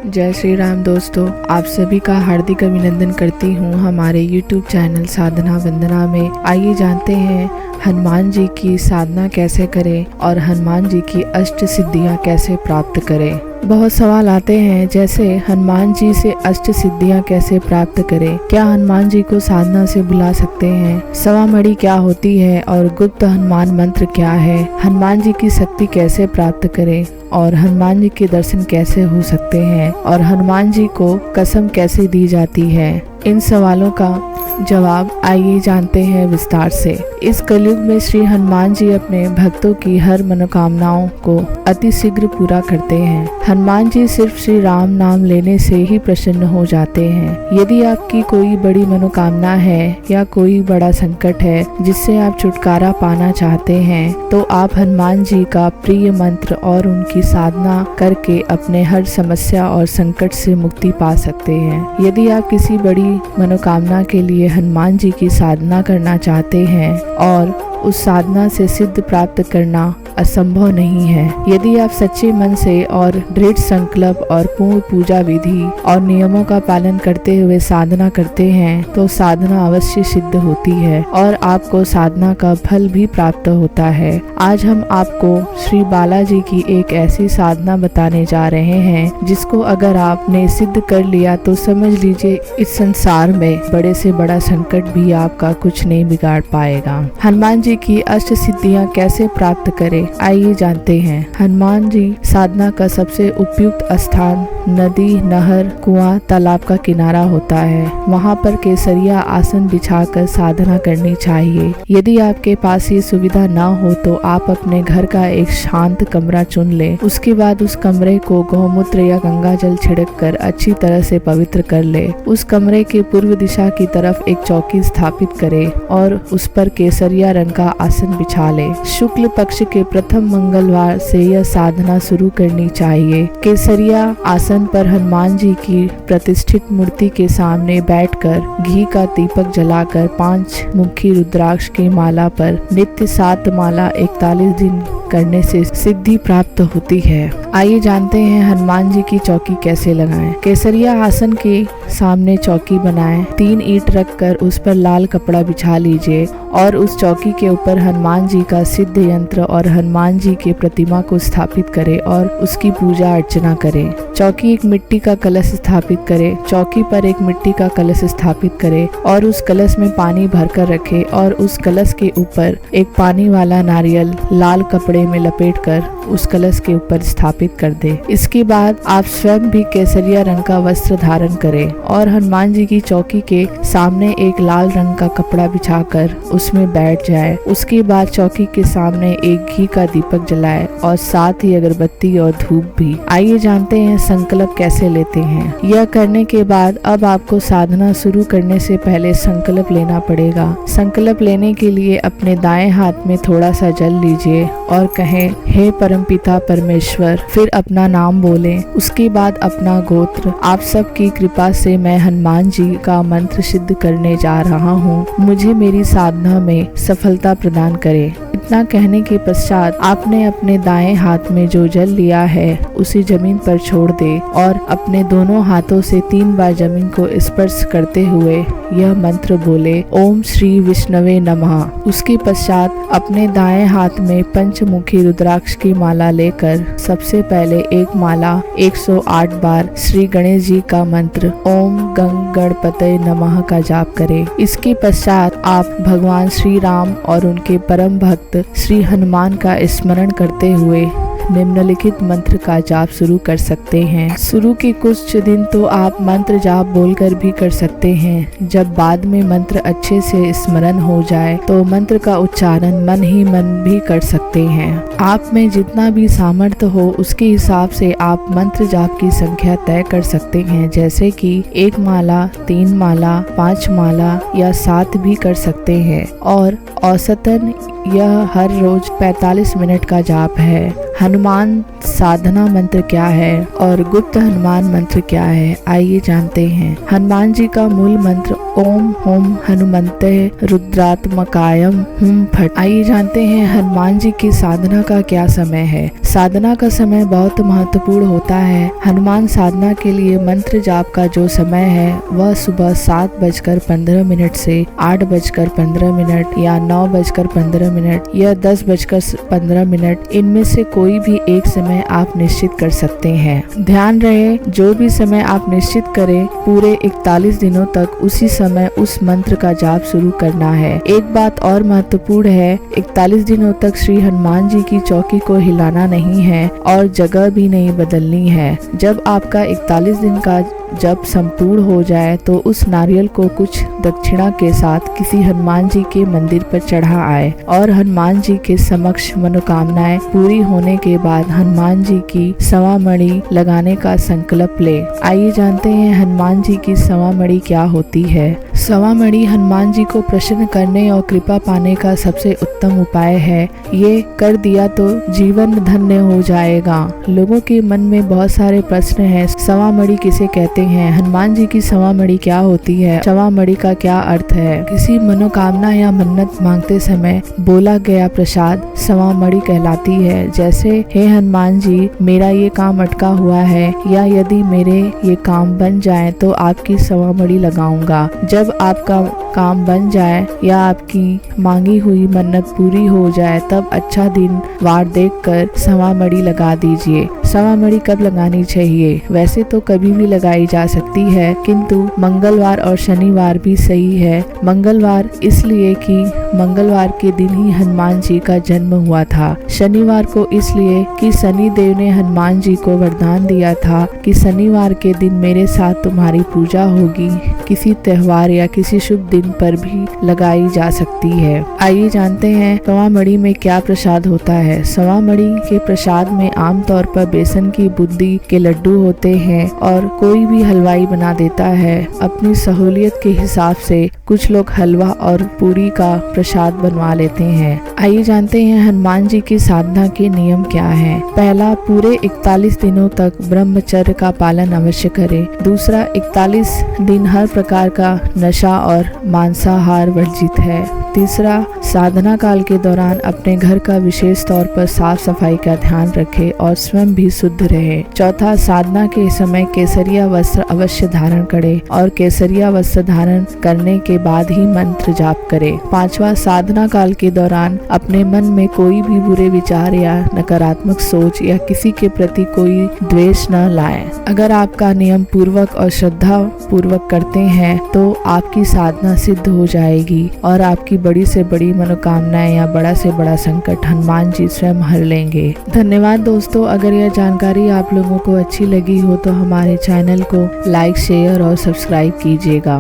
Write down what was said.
जय श्री राम दोस्तों, आप सभी का हार्दिक अभिनंदन करती हूँ हमारे YouTube चैनल साधना वंदना में। आइए जानते हैं हनुमान जी की साधना कैसे करें और हनुमान जी की अष्ट सिद्धियाँ कैसे प्राप्त करें। बहुत सवाल आते हैं, जैसे हनुमान जी से अष्ट सिद्धियाँ कैसे प्राप्त करें, क्या हनुमान जी को साधना से बुला सकते हैं, सवामणि क्या होती है और गुप्त हनुमान मंत्र क्या है, हनुमान जी की शक्ति कैसे प्राप्त करें और हनुमान जी के दर्शन कैसे हो सकते हैं और हनुमान जी को कसम कैसे दी जाती है। इन सवालों का जवाब आइए जानते हैं विस्तार से। इस कलयुग में श्री हनुमान जी अपने भक्तों की हर मनोकामनाओं को अति शीघ्र पूरा करते हैं। हनुमान जी सिर्फ श्री राम नाम लेने से ही प्रसन्न हो जाते हैं। यदि आपकी कोई बड़ी मनोकामना है या कोई बड़ा संकट है जिससे आप छुटकारा पाना चाहते हैं, तो आप हनुमान जी का प्रिय मंत्र और उनकी साधना करके अपने हर समस्या और संकट से मुक्ति पा सकते हैं। यदि आप किसी बड़ी मनोकामना के लिए हनुमान जी की साधना करना चाहते हैं और उस साधना से सिद्ध प्राप्त करना असंभव नहीं है, यदि आप सच्चे मन से और दृढ़ संकल्प और पूर्ण पूजा विधि और नियमों का पालन करते हुए साधना करते हैं, तो साधना अवश्य सिद्ध होती है और आपको साधना का फल भी प्राप्त होता है। आज हम आपको श्री बालाजी की एक ऐसी साधना बताने जा रहे हैं जिसको अगर आपने सिद्ध कर लिया तो समझ लीजिए इस संसार में बड़े से बड़ा संकट भी आपका कुछ नहीं बिगाड़ पाएगा। हनुमान जी की अष्ट सिद्धियाँ कैसे प्राप्त करें, आइए जानते हैं। हनुमान जी साधना का सबसे उपयुक्त स्थान नदी, नहर, कुआं, तालाब का किनारा होता है। वहां पर केसरिया आसन बिछाकर साधना करनी चाहिए। यदि आपके पास ये सुविधा ना हो तो आप अपने घर का एक शांत कमरा चुन लें। उसके बाद उस कमरे को गौमूत्र या गंगा जल छिड़क कर अच्छी तरह से पवित्र कर ले। उस कमरे के पूर्व दिशा की तरफ एक चौकी स्थापित करें और उस पर केसरिया रंग का आसन बिछा ले। शुक्ल पक्ष के प्रथम मंगलवार से यह साधना शुरू करनी चाहिए। केसरिया आसन पर हनुमान जी की प्रतिष्ठित मूर्ति के सामने बैठकर घी का दीपक जलाकर 5 मुखी रुद्राक्ष की माला पर नित्य 7 माला 41 दिन करने से सिद्धि प्राप्त होती है। आइए जानते हैं हनुमान जी की चौकी कैसे लगाएं। केसरिया आसन के सामने चौकी बनाएं। 3 ईंट रखकर उस पर लाल कपड़ा बिछा लीजिए और उस चौकी के ऊपर हनुमान जी का सिद्ध यंत्र और हनुमान जी के प्रतिमा को स्थापित करें और उसकी पूजा अर्चना करें। चौकी एक मिट्टी का कलश स्थापित करें। चौकी पर एक मिट्टी का कलश स्थापित करें और उस कलश में पानी भरकर रखें और उस कलश के ऊपर एक पानी वाला नारियल लाल कपड़े में लपेटकर उस कलश के ऊपर स्थापित कर दे। इसके बाद आप स्वयं भी केसरिया रंग का वस्त्र धारण करें और हनुमान जी की चौकी के सामने एक लाल रंग का कपड़ा बिछाकर उसमें बैठ जाए। उसके बाद चौकी के सामने एक घी का दीपक जलाए और साथ ही अगरबत्ती और धूप भी। आइए जानते हैं संकल्प कैसे लेते हैं। यह करने के बाद अब आपको साधना शुरू करने से पहले संकल्प लेना पड़ेगा। संकल्प लेने के लिए अपने दाएं हाथ में थोड़ा सा जल लीजिए और कहें, हे परमपिता परमेश्वर, फिर अपना नाम बोलें। उसके बाद अपना गोत्र। आप सबकी कृपा से मैं हनुमान जी का मंत्र सिद्ध करने जा रहा हूँ, मुझे मेरी साधना में सफलता प्रदान करें। इतना कहने के पश्चात आपने अपने दाएं हाथ में जो जल लिया है उसे जमीन पर छोड़ दे और अपने दोनों हाथों से 3 बार जमीन को स्पर्श करते हुए यह मंत्र बोले, ओम श्री विष्णवे नमः। उसके पश्चात अपने दाएं हाथ में पंचमुखी रुद्राक्ष की माला लेकर सबसे पहले एक माला 108 बार श्री गणेश जी का मंत्र ओम गंग गणपते नमः का जाप करें। इसके पश्चात आप भगवान श्री राम और उनके परम भक्त श्री हनुमान का स्मरण करते हुए निम्नलिखित मंत्र का जाप शुरू कर सकते हैं। शुरू के कुछ दिन तो आप मंत्र जाप बोलकर भी कर सकते हैं। जब बाद में मंत्र अच्छे से स्मरण हो जाए तो मंत्र का उच्चारण मन ही मन भी कर सकते हैं। आप में जितना भी सामर्थ्य हो उसके हिसाब से आप मंत्र जाप की संख्या तय कर सकते हैं, जैसे कि 1 माला, 3 माला, 5 माला या 7 भी कर सकते हैं और औसतन यह हर रोज 45 मिनट का जाप है। हनुमान साधना मंत्र क्या है और गुप्त हनुमान मंत्र क्या है, आइए जानते हैं। हनुमान जी का मूल मंत्र ओम हुम हनुमंते रुद्रात्मकायम हुम फट। आइए जानते हैं हनुमान जी की साधना का क्या समय है। साधना का समय बहुत महत्वपूर्ण होता है। हनुमान साधना के लिए मंत्र जाप का जो समय है वह सुबह 7:15 से 8:15 या 9:15 या 10:15, इनमें से कोई भी एक समय आप निश्चित कर सकते हैं। ध्यान रहे जो भी समय आप निश्चित करें पूरे 41 दिनों तक उसी समय उस मंत्र का जाप शुरू करना है। एक बात और महत्वपूर्ण है, 41 दिनों तक श्री हनुमान जी की चौकी को हिलाना नहीं है और जगह भी नहीं बदलनी है। जब आपका 41 दिन का जब संपूर्ण हो जाए तो उस नारियल को कुछ दक्षिणा के साथ किसी हनुमान जी के मंदिर पर चढ़ा आए और हनुमान जी के समक्ष मनोकामनाएं पूरी होने के बाद हनुमान जी की सवा मणि लगाने का संकल्प ले। आइए जानते हैं हनुमान जी की सवा मणि क्या होती है। सवा मणि हनुमान जी को प्रसन्न करने और कृपा पाने का सबसे उत्तम उपाय है। ये कर दिया तो जीवन धन्य हो जाएगा। लोगों के मन में बहुत सारे प्रश्न हैं, सवा मणि किसे कहते हैं, हनुमान जी की सवा मणि क्या होती है, सवा मणि का क्या अर्थ है। किसी मनोकामना या मन्नत मांगते समय बोला गया प्रसाद सवा मणि कहलाती है। जैसे हे हनुमान जी मेरा ये काम अटका हुआ है या यदि मेरे ये काम बन जाए तो आपकी सवा मणि लगाऊंगा। जब आपका काम बन जाए या आपकी मांगी हुई मन्नत पूरी हो जाए तब अच्छा दिन वार देखकर सवा मणि लगा दीजिए। सवा मणि कब लगानी चाहिए? वैसे तो कभी भी लगाई जा सकती है, किंतु मंगलवार और शनिवार भी सही है। मंगलवार इसलिए कि मंगलवार के दिन ही हनुमान जी का जन्म हुआ था। शनिवार को इसलिए कि शनि देव ने हनुमान जी को वरदान दिया था कि शनिवार के दिन मेरे साथ तुम्हारी पूजा होगी। किसी त्योहार या किसी शुभ दिन पर भी लगाई जा सकती है। आइए जानते हैं सवा मणि में क्या प्रसाद होता है। सवा मणि के प्रसाद में आमतौर पर बेसन की बूंदी के लड्डू होते हैं और कोई भी हलवाई बना देता है। अपनी सहूलियत के हिसाब से कुछ लोग हलवा और पूरी का प्रसाद बनवा लेते हैं। आइए जानते हैं हनुमान जी की साधना के नियम क्या हैं। पहला, पूरे 41 दिनों तक ब्रह्मचर्य का पालन अवश्य करें। दूसरा, 41 दिन हर प्रकार का नशा और मांसाहार वर्जित है। तीसरा, साधना काल के दौरान अपने घर का विशेष तौर पर साफ सफाई का ध्यान रखें और स्वयं भी शुद्ध रहे। चौथा, साधना के समय केसरिया वस्त्र अवश्य धारण करें और केसरिया वस्त्र धारण करने के बाद ही मंत्र जाप करें। पांचवा, साधना काल के दौरान अपने मन में कोई भी बुरे विचार या नकारात्मक सोच या किसी के प्रति कोई द्वेष न लाएं। अगर आपका नियम पूर्वक और श्रद्धा पूर्वक करते हैं तो आपकी साधना सिद्ध हो जाएगी और आपकी बड़ी से बड़ी मनोकामनाएं या बड़ा से बड़ा संकट हनुमान जी स्वयं हर लेंगे। धन्यवाद दोस्तों। अगर यह जानकारी आप लोगों को अच्छी लगी हो तो हमारे चैनल को लाइक, शेयर और सब्सक्राइब कीजिएगा।